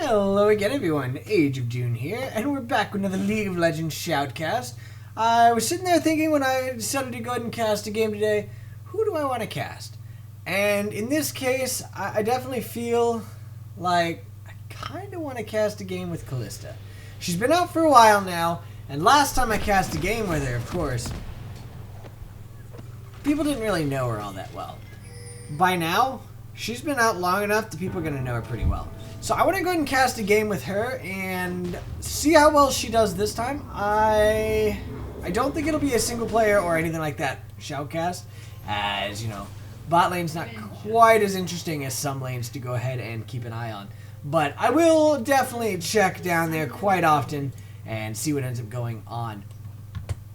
Hello again, everyone. Age of June here, and we're back with another League of Legends Shoutcast. I was sitting there thinking when I decided to go ahead and cast a game today, who do I want to cast? And in this case, I definitely feel like I kind of want to cast a game with Callista. She's been out for a while now, and last time I cast a game with her, of course, people didn't really know her all that well. By now, she's been out long enough that people are going to know her pretty well. So I want to go ahead and cast a game with her and see how well she does this time. I don't think it'll be a single player or anything like that Shoutcast, as you know, bot lane's not quite as interesting as some lanes to go ahead and keep an eye on. But I will definitely check down there quite often and see what ends up going on.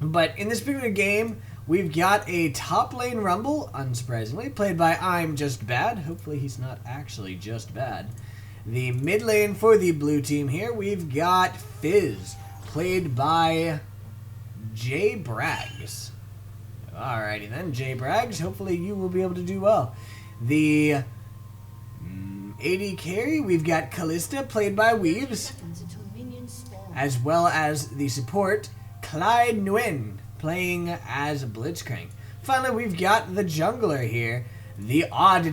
But in this particular game, we've got a top lane rumble, unsurprisingly, played by I'm Just Bad. Hopefully he's not actually just bad. The mid lane for the blue team here, we've got Fizz, played by Jay Braggs. Alrighty then, Jay Braggs, hopefully you will be able to do well. The AD carry, we've got Callista, played by Weaves, as well as the support, Clyde Nguyen, playing as Blitzcrank. Finally, we've got the jungler here, the Odd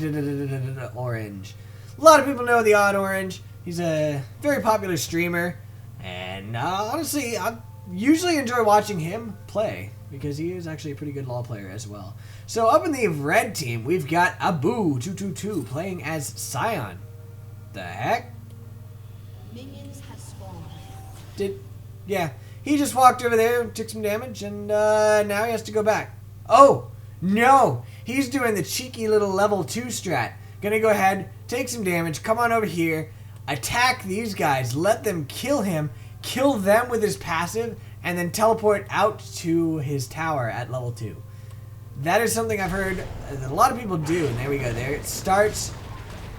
Orange. A lot of people know the Odd Orange. He's a very popular streamer, and honestly, I usually enjoy watching him play because he is actually a pretty good LoL player as well. So up in the red team, we've got Abu222 playing as Sion. The heck? Minions have spawned. Yeah, he just walked over there, took some damage, and now he has to go back. Oh, no! He's doing the cheeky little level 2 strat. Gonna go ahead, take some damage, come on over here, attack these guys, let them kill him, kill them with his passive, and then teleport out to his tower at level 2. That is something I've heard a lot of people do, and there we go, there it starts.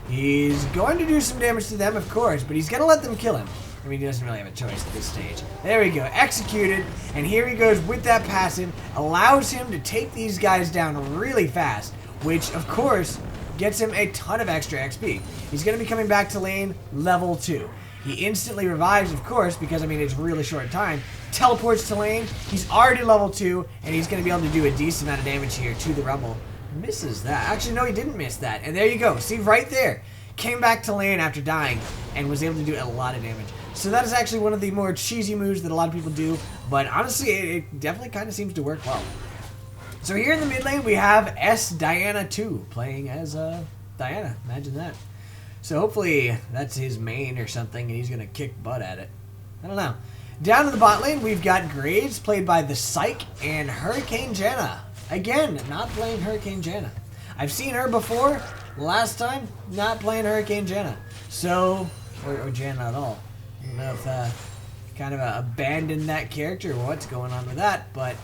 He's going to do some damage to them, of course, but he's gonna let them kill him. I mean, he doesn't really have a choice at this stage. There we go, executed, and here he goes with that passive, allows him to take these guys down really fast, which, of course, gets him a ton of extra XP. He's going to be coming back to lane level 2. He instantly revives, of course, because, I mean, it's really short time. Teleports to lane. He's already level 2, and he's going to be able to do a decent amount of damage here to the Rumble. Misses that. Actually, no, he didn't miss that. And there you go. See, right there. Came back to lane after dying and was able to do a lot of damage. So that is actually one of the more cheesy moves that a lot of people do, but honestly, it definitely kind of seems to work well. So here in the mid lane, we have Diana 2 playing as Diana. Imagine that. So hopefully that's his main or something, and he's going to kick butt at it. I don't know. Down in the bot lane, we've got Graves, played by the Psych, and Hurricane Janna. Again, not playing Hurricane Janna. I've seen her before. Last time, not playing Hurricane Janna. So, or Janna at all. I don't know if kind of abandoned that character or what's going on with that, but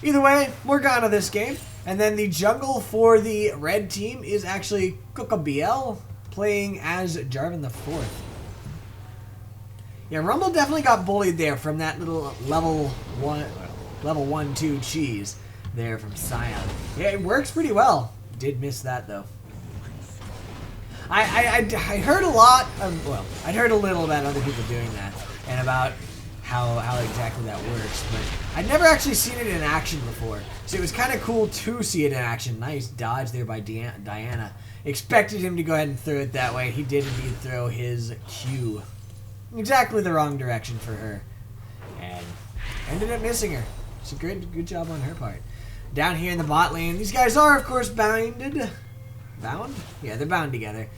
either way, Morgana this game. And then the jungle for the red team is actually Kukabiel, playing as Jarvan the 4th. Yeah, Rumble definitely got bullied there from that little level 1-2 cheese there from Sion. Yeah, it works pretty well. Did miss that though. I heard a lot of, well, I'd heard a little about other people doing that and about how exactly that works, but I'd never actually seen it in action before, so it was kind of cool to see it in action. Nice dodge there by Diana. Expected him to go ahead and throw it that way. He did indeed throw his Q exactly the wrong direction for her, and ended up missing her. It's a good job on her part. Down here in the bot lane, these guys are, of course, bounded. Bound? Yeah, they're bound together.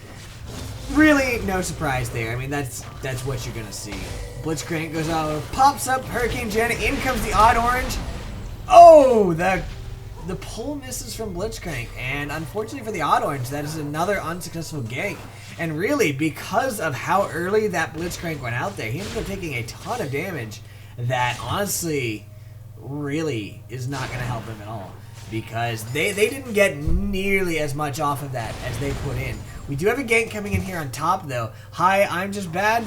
Really, no surprise there. I mean, that's what you're gonna see. Blitzcrank goes out, pops up, Hurricane Janna, in comes the Odd Orange. Oh, the pull misses from Blitzcrank, and unfortunately for the Odd Orange, that is another unsuccessful gank. And really, because of how early that Blitzcrank went out there, he ended up taking a ton of damage that honestly really is not gonna help him at all, because they didn't get nearly as much off of that as they put in. We do have a gank coming in here on top, though. Hi, I'm Just Bad.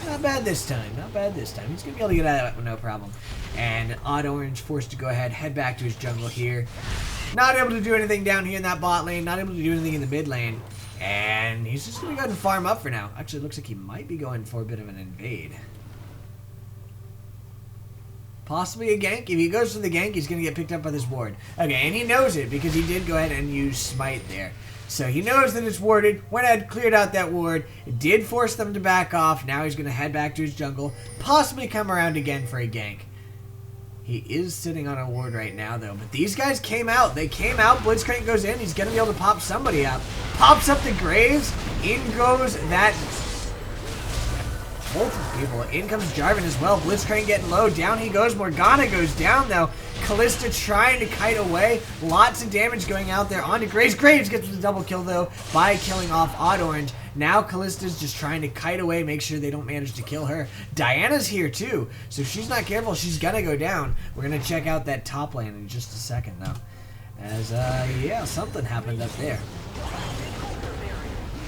Not bad this time. Not bad this time. He's going to be able to get out of it with no problem. And Odd Orange forced to go ahead, head back to his jungle here. Not able to do anything down here in that bot lane. Not able to do anything in the mid lane. And he's just going to go ahead and farm up for now. Actually, it looks like he might be going for a bit of an invade. Possibly a gank. If he goes for the gank, he's going to get picked up by this ward. Okay, and he knows it because he did go ahead and use Smite there. So he knows that it's warded. Went ahead, cleared out that ward. It did force them to back off. Now he's going to head back to his jungle. Possibly come around again for a gank. He is sitting on a ward right now, though. But these guys came out. They came out. Blitzcrank goes in. He's going to be able to pop somebody up. Pops up the Graves. In goes that... Both people. In comes Jarvan as well. Blitzcrank getting low. Down he goes. Morgana goes down, though. Callista trying to kite away. Lots of damage going out there onto Graves. Graves gets the double kill, though, by killing off Odd Orange. Now Callista's just trying to kite away, make sure they don't manage to kill her. Diana's here, too. So if she's not careful, she's going to go down. We're going to check out that top lane in just a second, though. As, yeah, something happened up there.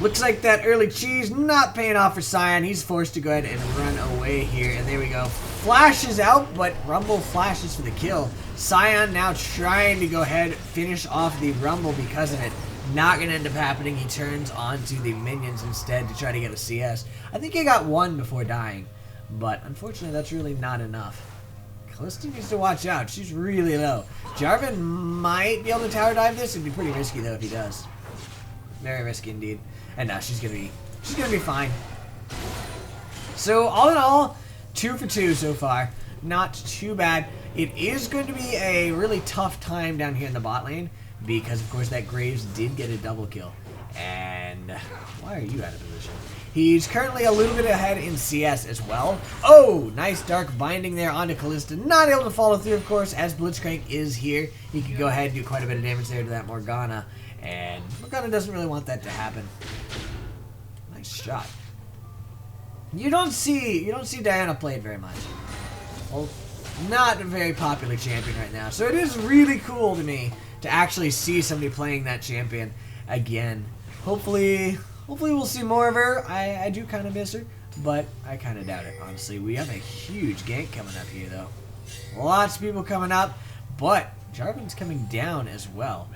Looks like that early cheese not paying off for Sion. He's forced to go ahead and run away here. And there we go. Flashes out, but Rumble flashes for the kill. Sion now trying to go ahead, finish off the Rumble because of it. Not going to end up happening. He turns onto the minions instead to try to get a CS. I think he got one before dying. But unfortunately, that's really not enough. Callista needs to watch out. She's really low. Jarvan might be able to tower dive this. It'd be pretty risky, though, if he does. Very risky indeed. And now she's gonna be fine. So all in all, 2 for 2 so far. Not too bad. It is going to be a really tough time down here in the bot lane because of course that Graves did get a double kill. And why are you out of position? He's currently a little bit ahead in CS as well. Oh, nice dark binding there onto Callista. Not able to follow through, of course, as Blitzcrank is here. He could go ahead and do quite a bit of damage there to that Morgana. And Morgana doesn't really want that to happen. Nice shot. You don't see Diana played very much. Well, not a very popular champion right now. So it is really cool to me to actually see somebody playing that champion again. Hopefully we'll see more of her. I do kind of miss her, but I kind of doubt it, honestly. We have a huge gank coming up here, though. Lots of people coming up, but Jarvan's coming down as well.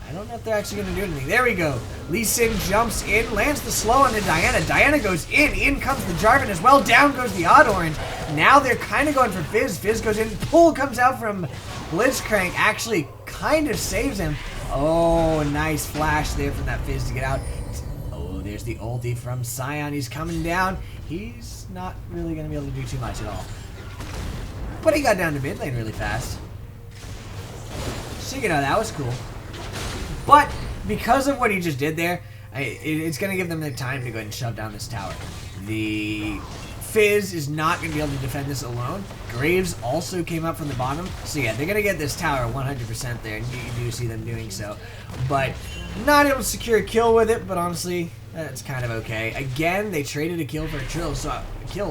I don't know if they're actually going to do anything. There we go. Lee Sin jumps in, lands the slow onto Diana. Diana goes in. In comes the Jarvan as well. Down goes the Odd Orange. Now they're kind of going for Fizz. Fizz goes in. Pull comes out from Blitzcrank. Actually kind of saves him. Oh, nice flash there from that Fizz to get out. Oh, there's the ulti from Sion. He's coming down. He's not really going to be able to do too much at all. But he got down to mid lane really fast. So, you know, that was cool. But because of what he just did there, it's going to give them the time to go ahead and shove down this tower. The Fizz is not going to be able to defend this alone. Graves also came up from the bottom. So yeah, they're going to get this tower 100% there. And you do see them doing so. But not able to secure a kill with it. But honestly, that's kind of okay. Again, they traded a kill for a kill.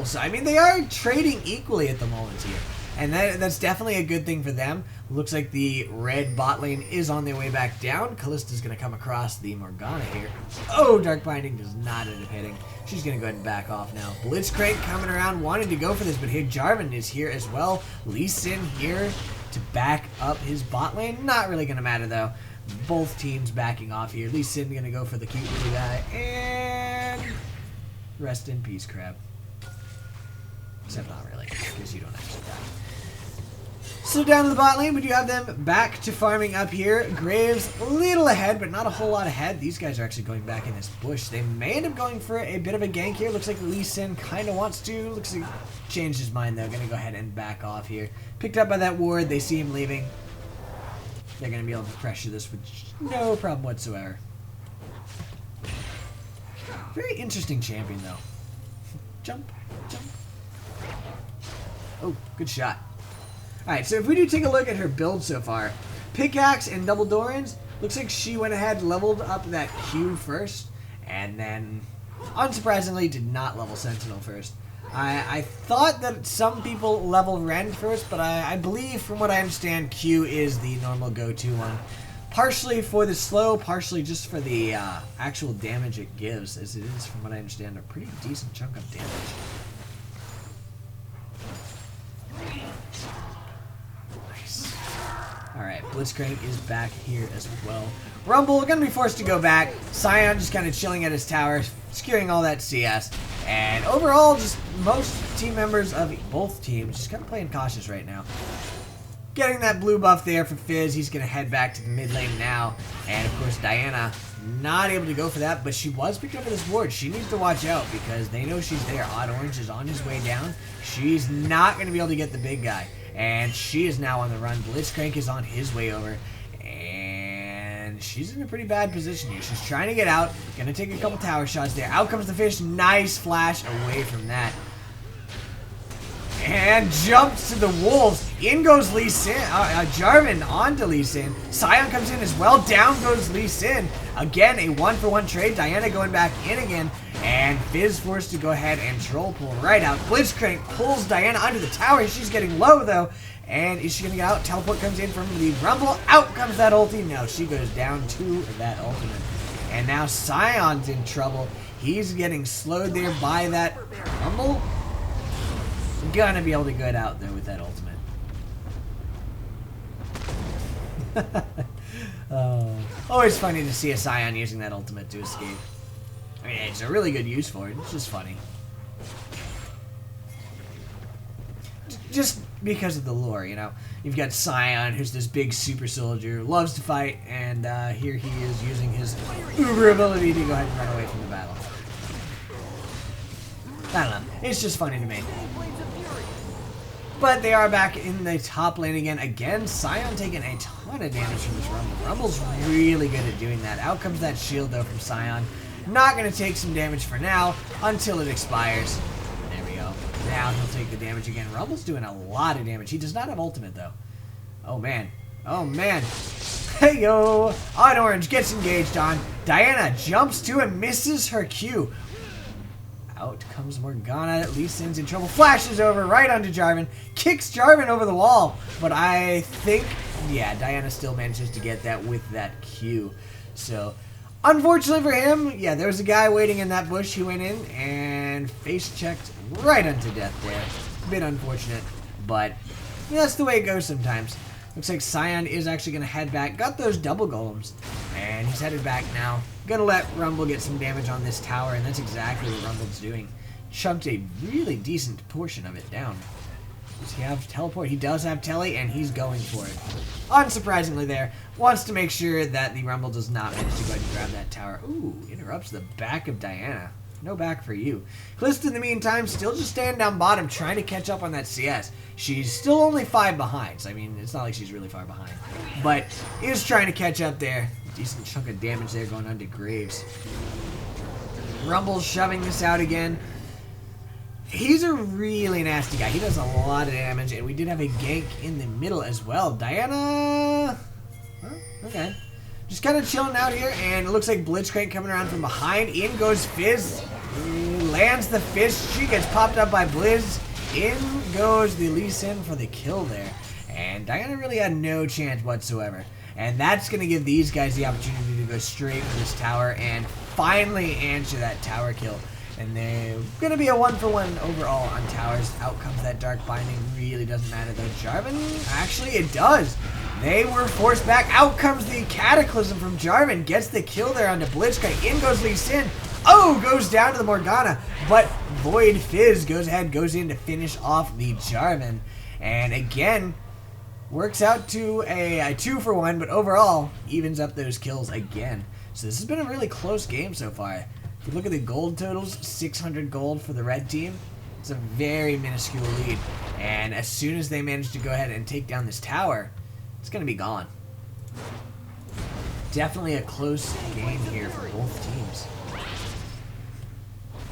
So I mean, they are trading equally at the moment here. And that's definitely a good thing for them. Looks like the red bot lane is on their way back down. Callista's going to come across the Morgana here. Oh, Dark Binding does not end up hitting. She's going to go ahead and back off now. Blitzcrank coming around, wanting to go for this, but here Jarvan is here as well. Lee Sin here to back up his bot lane. Not really going to matter, though. Both teams backing off here. Lee Sin going to go for the cute little guy. And rest in peace, Crab. Except not really, because you don't actually die. So down to the bot lane, we do have them back to farming up here. Graves a little ahead, but not a whole lot ahead. These guys are actually going back in this bush. They may end up going for a bit of a gank here. Looks like Lee Sin kind of wants to. Looks like changed his mind, though. Going to go ahead and back off here. Picked up by that ward. They see him leaving. They're going to be able to pressure this with no problem whatsoever. Very interesting champion, though. Jump, jump. Oh, good shot. Alright, so if we do take a look at her build so far, Pickaxe and Double Dorans, looks like she went ahead, leveled up that Q first, and then, unsurprisingly, did not level Sentinel first. I thought that some people level Rend first, but I believe, from what I understand, Q is the normal go-to one. Partially for the slow, partially just for the actual damage it gives, as it is, from what I understand, a pretty decent chunk of damage. Alright. Blitzcrank is back here as well. Rumble gonna be forced to go back. Scion just kind of chilling at his tower, securing all that CS. And overall, just most team members of both teams just kind of playing cautious right now. Getting that blue buff there for Fizz. He's going to head back to the mid lane now. And, of course, Diana not able to go for that, but she was picked up for this ward. She needs to watch out because they know she's there. Odd Orange is on his way down. She's not going to be able to get the big guy. And she is now on the run. Blitzcrank is on his way over. And she's in a pretty bad position here. She's trying to get out. Going to take a couple tower shots there. Out comes the fish. Nice flash away from that. And jumps to the wolves. In goes Lee Sin. Jarvan onto Lee Sin. Scion comes in as well. Down goes Lee Sin. Again, a 1-for-1 trade. Diana going back in again. And Fizz forced to go ahead and troll pull right out. Blitzcrank pulls Diana under the tower. She's getting low though. And is she going to get out? Teleport comes in from the Rumble. Out comes that ulti. No, she goes down to that ultimate. And now Scion's in trouble. He's getting slowed there by that Rumble. Gonna be able to get out there with that ultimate. Always funny to see a Scion using that ultimate to escape. I mean, it's a really good use for it. It's just funny. Just because of the lore, you know. You've got Scion, who's this big super soldier, loves to fight, and here he is using his uber ability to go ahead and run away from the battle. I don't know. It's just funny to me. But they are back in the top lane again. Again, Scion taking a ton of damage from this Rumble. Rumble's really good at doing that. Out comes that shield, though, from Scion. Not going to take some damage for now until it expires. There we go. Now he'll take the damage again. Rumble's doing a lot of damage. He does not have ultimate, though. Oh, man. Oh, man. Hey, yo. Odd Orange gets engaged on. Diana jumps to and misses her Q. Out comes Morgana. Lee Sin's in trouble. Flashes over right onto Jarvan. Kicks Jarvan over the wall. But I think, yeah, Diana still manages to get that with that Q. So, unfortunately for him, yeah, there was a guy waiting in that bush. He went in and face checked right onto death there. A bit unfortunate, but yeah, that's the way it goes sometimes. Looks like Scion is actually going to head back. Got those double golems. And he's headed back now. Gonna let Rumble get some damage on this tower, and that's exactly what Rumble's doing. Chunked a really decent portion of it down. Does he have teleport? He does have tele, and he's going for it. Unsurprisingly there. Wants to make sure that the Rumble does not manage to go ahead and grab that tower. Ooh, interrupts the back of Diana. No back for you. Calista, in the meantime, still just staying down bottom, trying to catch up on that CS. She's still only 5 behind. So, I mean, it's not like she's really far behind. But is trying to catch up there. Decent chunk of damage there going on to Graves. Rumble's shoving this out again. He's a really nasty guy. He does a lot of damage, and we did have a gank in the middle as well. Diana... Oh, okay. Just kind of chilling out here, and it looks like Blitzcrank coming around from behind. In goes Fizz. Lands the fish. She gets popped up by Blizz. In goes the Lee Sin for the kill there. And Diana really had no chance whatsoever. And that's going to give these guys the opportunity to go straight for this tower and finally answer that tower kill. And they're going to be a 1-for-1 overall on towers. Out comes that Dark Binding. Really doesn't matter though. Jarvan, actually it does. They were forced back. Out comes the Cataclysm from Jarvan. Gets the kill there onto Blitzcrank. In goes Lee Sin. Oh, goes down to the Morgana. But Void Fizz goes ahead, goes in to finish off the Jarvan. And again... works out to a 2-for-1, but overall, evens up those kills again. So this has been a really close game so far. If you look at the gold totals, 600 gold for the red team. It's a very minuscule lead. And as soon as they manage to go ahead and take down this tower, it's going to be gone. Definitely a close game here for both teams.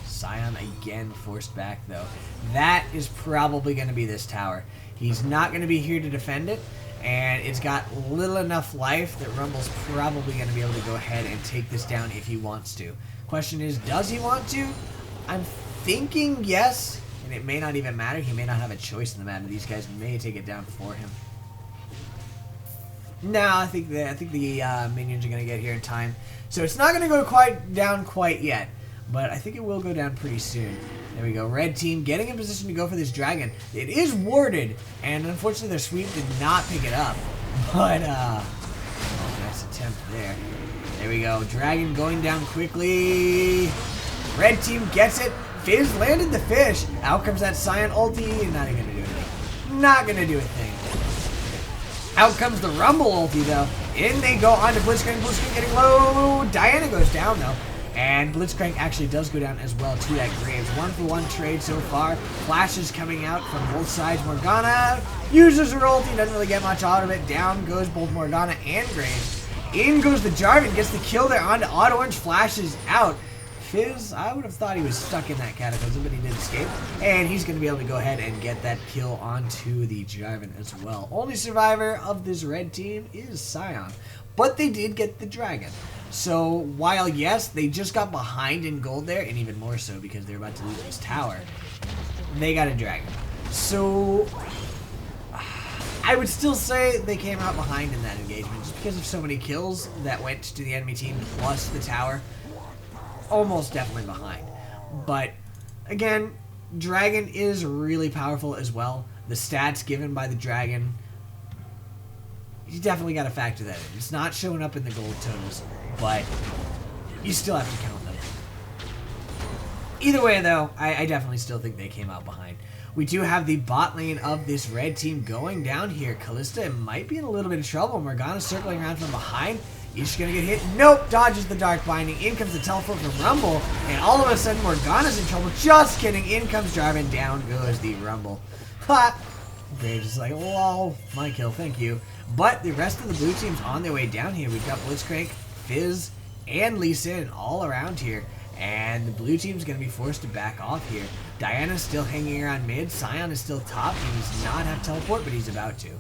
Scion again forced back though. That is probably going to be this tower. He's not going to be here to defend it, and it's got little enough life that Rumble's probably going to be able to go ahead and take this down if he wants to. Question is, does he want to? I'm thinking yes, and it may not even matter. He may not have a choice in the matter. These guys may take it down for him. No, I think the minions are going to get here in time. So it's not going to go down quite yet, but I think it will go down pretty soon. There we go. Red team getting in position to go for this dragon. It is warded, and unfortunately their sweep did not pick it up. But, nice attempt there. There we go. Dragon going down quickly. Red team gets it. Fizz landed the fish. Out comes that Scion ulti. Not even gonna do anything. Not gonna do a thing. Out comes the Rumble ulti though. In they go onto Blitzcrank. Blitzcrank getting low. Diana goes down though. And Blitzcrank actually does go down as well to that Graves. 1-for-1 trade so far. Flashes coming out from both sides. Morgana uses her ulti. Doesn't really get much out of it. Down goes both Morgana and Graves. In goes the Jarvan. Gets the kill there onto Auto Orange. Flashes out. Fizz, I would have thought he was stuck in that cataclysm, but he did escape. And he's going to be able to go ahead and get that kill onto the Jarvan as well. Only survivor of this red team is Scion. But they did get the Dragon. So while, yes, they just got behind in gold there, and even more so because they're about to lose this tower, they got a Dragon. So I would still say they came out behind in that engagement just because of so many kills that went to the enemy team plus the tower. Almost definitely behind. But again, Dragon is really powerful as well. The stats given by the Dragon, you definitely got to factor that in. It's not showing up in the gold totals, but you still have to count them. Either way though, I definitely still think they came out behind. We do have the bot lane of this red team going down here. Kalista might be in a little bit of trouble. Morgana circling around from behind. He's gonna get hit. Nope, dodges the Dark Binding. In comes the teleport from Rumble. And all of a sudden, Morgana's in trouble. Just kidding. In comes Jarvan. Down goes the Rumble. Ha! Graves is like, lol, my kill, thank you. But the rest of the blue team's on their way down here. We've got Blitzcrank, Fizz, and Lee Sin all around here. And the blue team's gonna be forced to back off here. Diana's still hanging around mid. Scion is still top. He does not have teleport, but he's about to.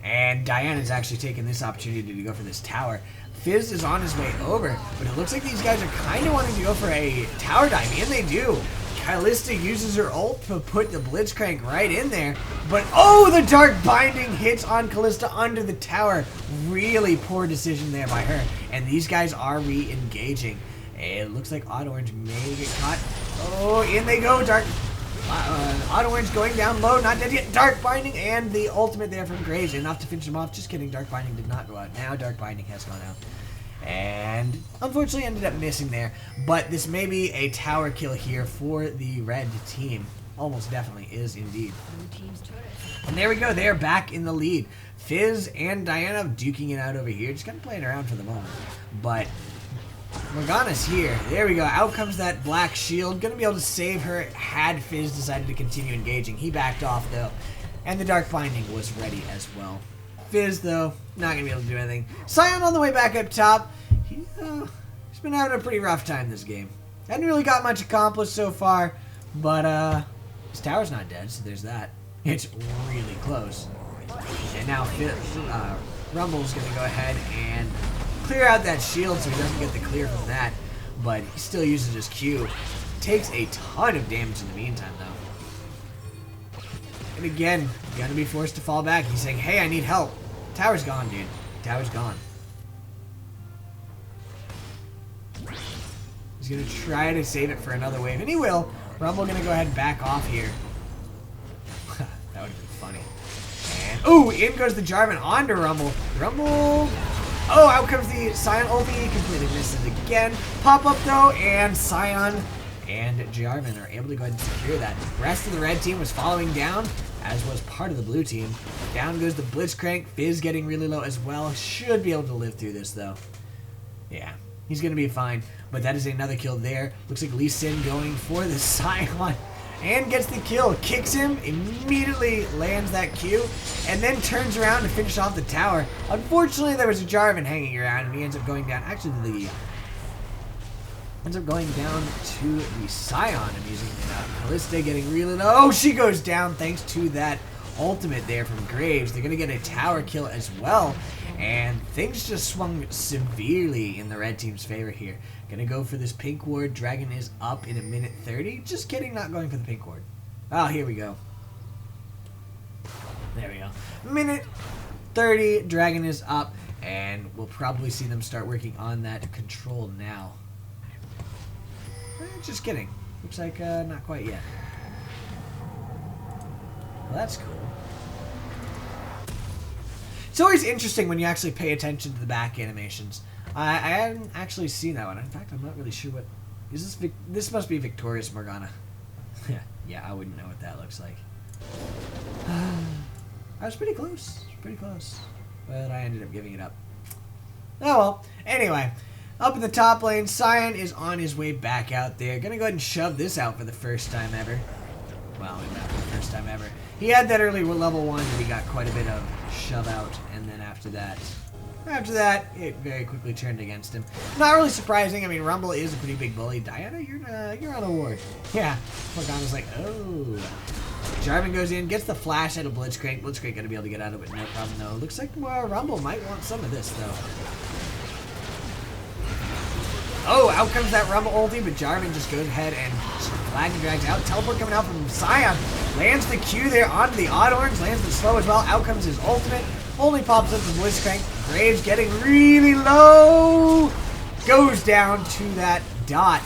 And Diana's actually taking this opportunity to go for this tower. Fizz is on his way over, but it looks like these guys are kind of wanting to go for a tower dive, and they do. Kalista uses her ult to put the Blitzcrank right in there, but oh, the Dark Binding hits on Kalista under the tower. Really poor decision there by her, and these guys are re-engaging. It looks like Auto Orange may get caught. Oh, in they go, Dark... Auto Orange going down low, not dead yet. Dark Binding and the ultimate there from Graves, enough to finish him off. Just kidding, Dark Binding did not go out. Now Dark Binding has gone out. And unfortunately ended up missing there. But this may be a tower kill here for the red team. Almost definitely is indeed. And there we go, they're back in the lead. Fizz and Diana duking it out over here. Just kind of playing around for the moment. But Morgana's here. There we go. Out comes that black shield. Gonna be able to save her had Fizz decided to continue engaging. He backed off though. And the Dark Binding was ready as well. Fizz though, not gonna be able to do anything. Scion on the way back up top. He's been having a pretty rough time this game. Hadn't really got much accomplished so far. But his tower's not dead, so there's that. It's really close. And now Rumble's gonna go ahead and clear out that shield so he doesn't get the clear from that, but he still uses his Q. Takes a ton of damage in the meantime, though. And again, gonna be forced to fall back. He's saying, hey, I need help. Tower's gone, dude. Tower's gone. He's gonna try to save it for another wave, and he will. Rumble gonna go ahead and back off here. That would have been funny. And, ooh, in goes the Jarvan onto Rumble. Rumble... Oh, out comes the Scion ulti, completely misses again. Pop up though, and Scion and Jarvan are able to go ahead and secure that. The rest of the red team was following down, as was part of the blue team. Down goes the Blitzcrank, Fizz getting really low as well. Should be able to live through this though. Yeah, he's gonna be fine. But that is another kill there. Looks like Lee Sin going for the Scion. And gets the kill, kicks him, immediately lands that Q, and then turns around to finish off the tower. Unfortunately, there was a Jarvan hanging around, and he ends up going down. Actually, ends up going down to the Scion and using Kalista getting really low. Oh, she goes down thanks to that ultimate there from Graves. They're going to get a tower kill as well, and things just swung severely in the red team's favor here. Gonna go for this pink ward. Dragon is up in a minute 30. Just kidding, not going for the pink ward. Oh, here we go. There we go. Minute 30. Dragon is up, and we'll probably see them start working on that control now. Just kidding. Looks like not quite yet. Well, that's cool. It's always interesting when you actually pay attention to the back animations. I hadn't actually seen that one. In fact, I'm not really sure what... Is this... This must be Victorious Morgana. Yeah, I wouldn't know what that looks like. I was pretty close. Pretty close. But I ended up giving it up. Oh well. Anyway, up in the top lane, Cyan is on his way back out there. Gonna go ahead and shove this out for the first time ever. Well, maybe not for the first time ever. He had that early level 1 that he got quite a bit of shove out, and then after that, it very quickly turned against him. Not really surprising. I mean, Rumble is a pretty big bully. Diana, you're on a ward. Yeah. Morgana's like, oh. Jarvan goes in, gets the flash out of Blitzcrank. Blitzcrank gonna be able to get out of it, no problem though. Looks like Rumble might want some of this though. Oh, out comes that Rumble ulti, but Jarvan just goes ahead and flag and drags out. Teleport coming out from Cyan. Lands the Q there onto the Odd Orange, lands the slow as well. Out comes his ultimate. Only pops up from Blitzcrank. Graves getting really low. Goes down to that dot.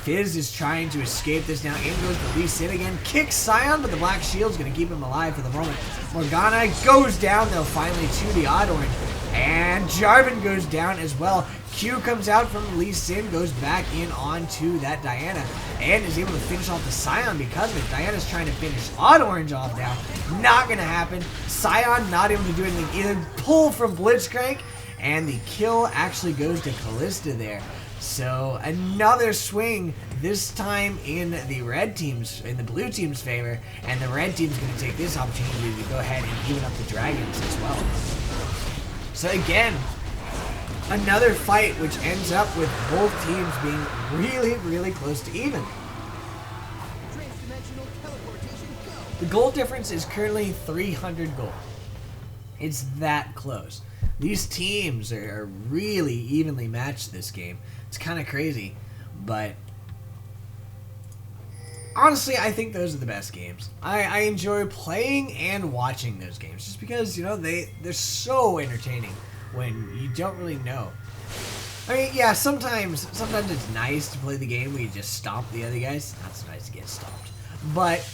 Fizz is trying to escape this now. In goes the Lee Sin again. Kicks Cyan, but the Black Shield's going to keep him alive for the moment. Morgana goes down, though, finally to the Odd Orange. And Jarvan goes down as well. Q comes out from Lee Sin, goes back in onto that Diana, and is able to finish off the Cyan because of it. Diana's trying to finish Odd Orange off now. Not going to happen. Cyan not able to do anything either. Pull from Blitzcrank, and the kill actually goes to Callista there. So another swing, this time in the blue team's favor, and the red team's going to take this opportunity to go ahead and even up the dragons as well. So again, another fight which ends up with both teams being really, really close to even. The goal difference is currently 300 gold. It's that close. These teams are really evenly matched this game. It's kind of crazy, but honestly, I think those are the best games. I enjoy playing and watching those games just because, you know, they're so entertaining when you don't really know. I mean, yeah, sometimes it's nice to play the game where you just stomp the other guys. Not so nice to get stomped. But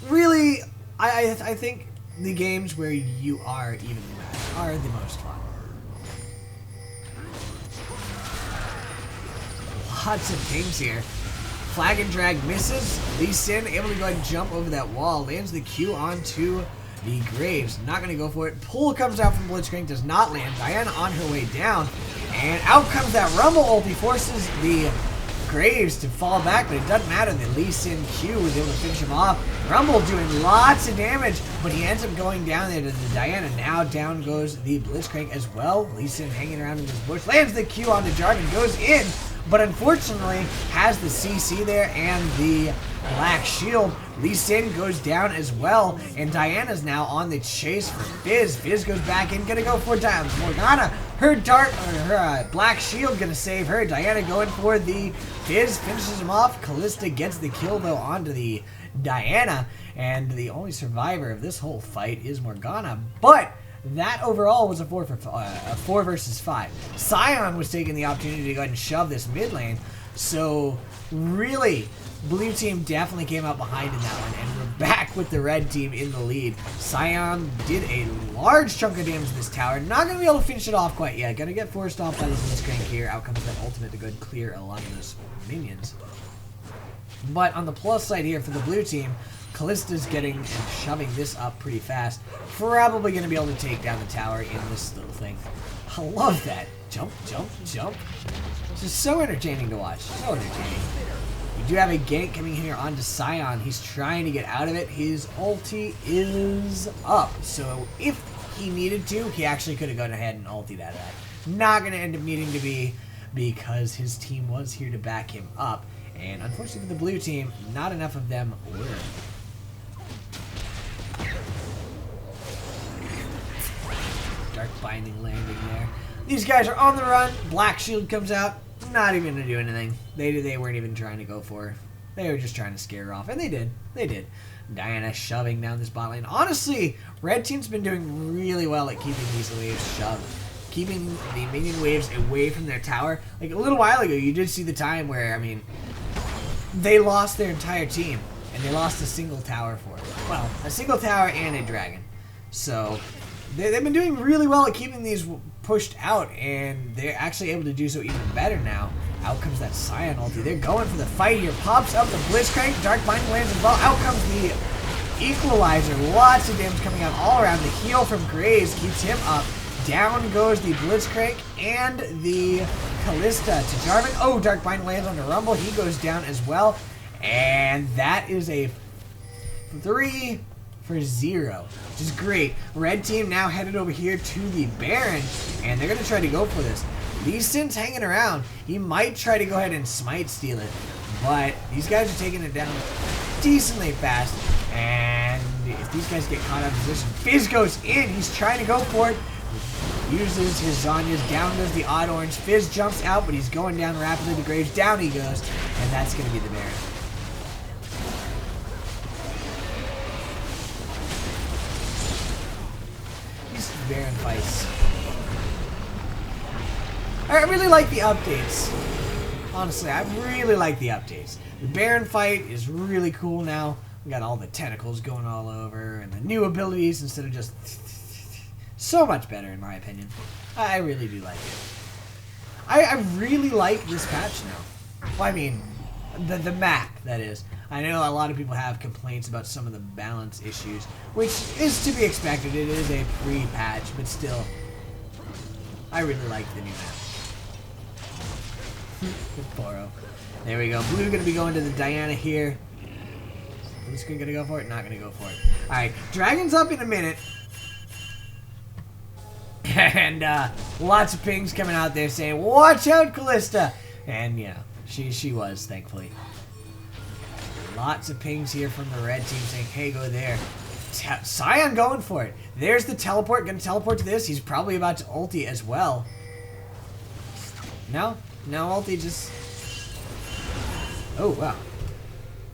really, I think the games where you are evenly matched are the most fun. Lots of things here. Flag and drag misses. Lee Sin able to go ahead and jump over that wall. Lands the Q onto the Graves. Not going to go for it. Pull comes out from Blitzcrank. Does not land. Diana on her way down. And out comes that Rumble ulti. Forces the Graves to fall back. But it doesn't matter. The Lee Sin Q was able to finish him off. Rumble doing lots of damage. But he ends up going down there to the Diana. Now down goes the Blitzcrank as well. Lee Sin hanging around in this bush. Lands the Q onto Jarvan. Goes in. But unfortunately, has the CC there and the Black Shield. Lee Sin goes down as well, and Diana's now on the chase for Fizz. Fizz goes back in, gonna go for Morgana. Her dart, or her Black Shield gonna save her. Diana going for the Fizz, finishes him off. Callista gets the kill though onto the Diana, and the only survivor of this whole fight is Morgana. But that overall was a 4 versus 5. Cyan was taking the opportunity to go ahead and shove this mid lane. So really, blue team definitely came out behind in that one, and we're back with the red team in the lead. Cyan did a large chunk of damage to this tower. Not going to be able to finish it off quite yet. Going to get forced off by the Blitzcrank here. Out comes that ultimate to go ahead and clear a lot of those minions. But on the plus side here for the blue team, Callista's getting and shoving this up pretty fast. Probably going to be able to take down the tower in this little thing. I love that. Jump, jump, jump. It's just so entertaining to watch. So entertaining. We do have a gank coming here onto Cyan. He's trying to get out of it. His ulti is up. So if he needed to, he actually could have gone ahead and ultied out of that. Not going to end up needing to be because his team was here to back him up. And unfortunately for the blue team, not enough of them were. Dark Binding landing there. These guys are on the run. Black Shield comes out. Not even going to do anything. They weren't even trying to go for her. They were just trying to scare her off. And they did. They did. Diana shoving down this bot lane. Honestly, red team's been doing really well at keeping these waves shoved. Keeping the minion waves away from their tower. Like a little while ago, you did see the time where, I mean, they lost their entire team. And they lost a single tower for it. Well, a single tower and a dragon. So they've been doing really well at keeping these pushed out, and they're actually able to do so even better now. Out comes that Scion ulti. They're going for the fight here. Pops up the Blitzcrank. Dark Binding lands as well. Out comes the Equalizer. Lots of damage coming out all around. The heal from Graves keeps him up. Down goes the Blitzcrank and the Callista to Jarvan. Oh, Dark Binding lands on the Rumble. He goes down as well. And that is a 3-0, which is great. Red team now headed over here to the Baron, and they're going to try to go for this. Lee Sin's hanging around. He might try to go ahead and smite steal it, but these guys are taking it down decently fast, and if these guys get caught out of position, Fizz goes in. He's trying to go for it. Uses his Zhonya's. Down goes the Odd Orange. Fizz jumps out, but he's going down rapidly. The Graves. Down he goes, and that's going to be the Baron. Baron fights. I really like the updates. Honestly, I really like the updates. The Baron fight is really cool now. We got all the tentacles going all over and the new abilities instead of just so much better in my opinion. I really do like it. I really like this patch now. Well, I mean, the map, that is. I know a lot of people have complaints about some of the balance issues, which is to be expected. It is a pre-patch, but still, I really like the new map. Poro. There we go. Blue going to be going to the Diana here. Blue screen going to go for it? Not going to go for it. Alright, Dragon's up in a minute. And lots of pings coming out there saying, watch out, Callista! And yeah, she was, thankfully. Lots of pings here from the red team saying, hey, go there. Scion going for it. There's the teleport. Going to teleport to this. He's probably about to ulti as well. No? No ulti, just... Oh, wow.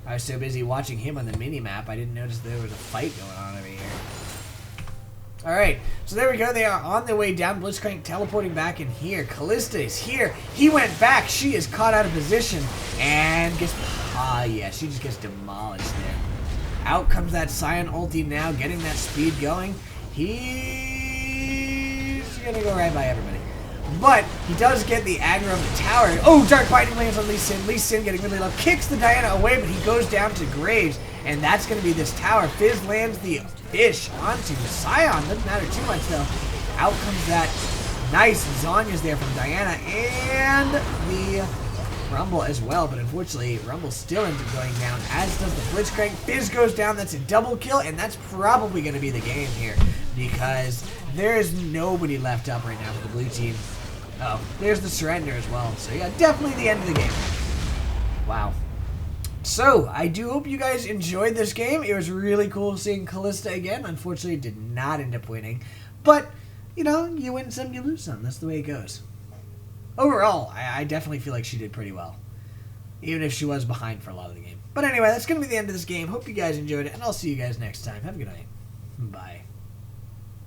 I was so busy watching him on the mini-map, I didn't notice there was a fight going on over here. Alright, so there we go. They are on their way down. Blitzcrank teleporting back in here. Callista is here. He went back. She is caught out of position and gets... Ah, yeah, she just gets demolished there. Out comes that Scion ulti now, getting that speed going. He's going to go right by everybody. But he does get the aggro of the tower. Oh, Dark Binding lands on Lee Sin. Lee Sin getting really low. Kicks the Diana away, but he goes down to Graves. And that's going to be this tower. Fizz lands the fish onto Scion. Doesn't matter too much, though. Out comes that nice Zhonya's there from Diana. And the Rumble as well. But unfortunately, Rumble still ends up going down, as does the Blitzcrank. Fizz goes down. That's a double kill. And that's probably going to be the game here, because there is nobody left up right now for the blue team. Oh, there's the surrender as well. So yeah, definitely the end of the game. Wow. So, I do hope you guys enjoyed this game. It was really cool seeing Callista again. Unfortunately, it did not end up winning. But, you know, you win some, you lose some. That's the way it goes. Overall, I definitely feel like she did pretty well, even if she was behind for a lot of the game. But anyway, that's going to be the end of this game. Hope you guys enjoyed it, and I'll see you guys next time. Have a good night. Bye.